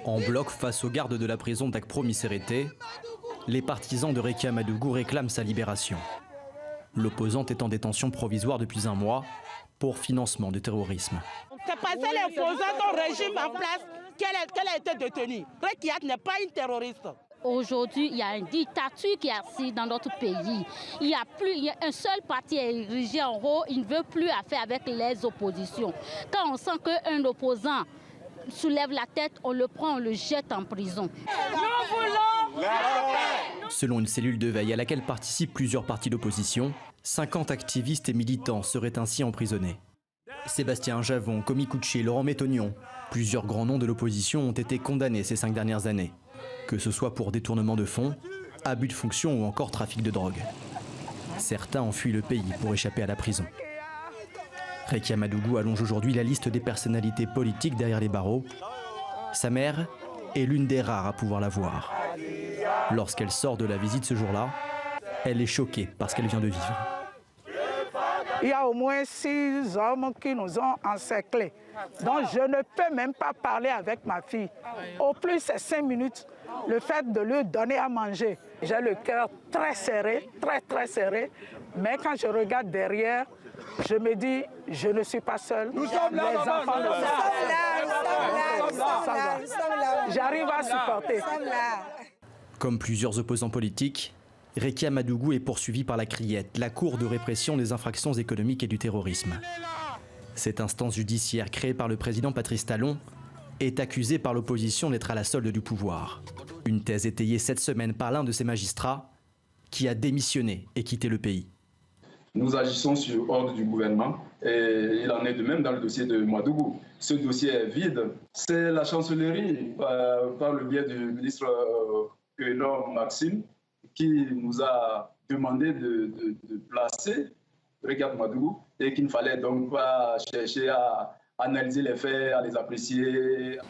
En bloc face aux gardes de la prison d'Akpro-Missérété, les partisans de Rekia Madougou réclament sa libération. L'opposante est en détention provisoire depuis un mois pour financement du terrorisme. C'est parce que l'opposante au régime en place qu'elle a été détenue. Rekia n'est pas une terroriste. Aujourd'hui, il y a une dictature qui est assise dans notre pays. Il y a un seul parti érigé en haut, il ne veut plus affaire avec les oppositions. Quand on sent qu'un opposant soulève la tête, on le prend, on le jette en prison. Nous voulons la paix. Selon une cellule de veille à laquelle participent plusieurs partis d'opposition, 50 activistes et militants seraient ainsi emprisonnés. Sébastien Javon, Komi Kouché, Laurent Métognon, plusieurs grands noms de l'opposition ont été condamnés ces 5 dernières années, que ce soit pour détournement de fonds, abus de fonction ou encore trafic de drogue. Certains ont fui le pays pour échapper à la prison. Rekia Madougou allonge aujourd'hui la liste des personnalités politiques derrière les barreaux. Sa mère est l'une des rares à pouvoir la voir. Lorsqu'elle sort de la visite ce jour-là, elle est choquée par ce qu'elle vient de vivre. Il y a au moins 6 hommes qui nous ont encerclés. Donc je ne peux même pas parler avec ma fille. Au plus, c'est 5 minutes. Le fait de lui donner à manger. J'ai le cœur très serré, très serré. Mais quand je regarde derrière, je me dis, je ne suis pas seule. Nous sommes là, les enfants nous sommes là. J'arrive à supporter. Comme plusieurs opposants politiques, Rekia Madougou est poursuivi par la Criette, la Cour de répression des infractions économiques et du terrorisme. Cette instance judiciaire créée par le président Patrice Talon est accusée par l'opposition d'être à la solde du pouvoir. Une thèse étayée cette semaine par l'un de ses magistrats qui a démissionné et quitté le pays. Nous agissons sur ordre du gouvernement et il en est de même dans le dossier de Madougou. Ce dossier est vide. C'est la chancellerie, par le biais du ministre Quenor Maxime, qui nous a demandé de placer Rekia Madougou et qu'il ne fallait donc pas chercher à analyser les faits, à les apprécier.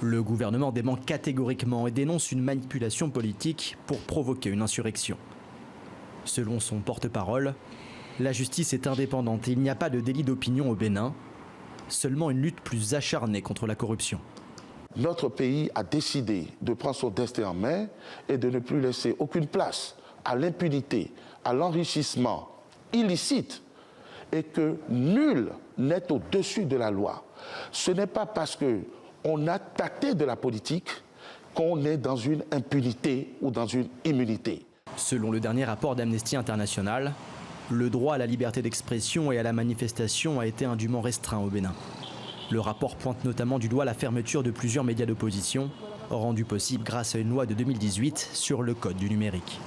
Le gouvernement dément catégoriquement et dénonce une manipulation politique pour provoquer une insurrection. Selon son porte-parole, la justice est indépendante et il n'y a pas de délit d'opinion au Bénin, seulement une lutte plus acharnée contre la corruption. Notre pays a décidé de prendre son destin en main et de ne plus laisser aucune place à l'impunité, à l'enrichissement illicite et que nul n'est au-dessus de la loi. Ce n'est pas parce qu'on a tâté de la politique qu'on est dans une impunité ou dans une immunité. Selon le dernier rapport d'Amnesty International, le droit à la liberté d'expression et à la manifestation a été indûment restreint au Bénin. Le rapport pointe notamment du doigt la fermeture de plusieurs médias d'opposition, rendue possible grâce à une loi de 2018 sur le code du numérique.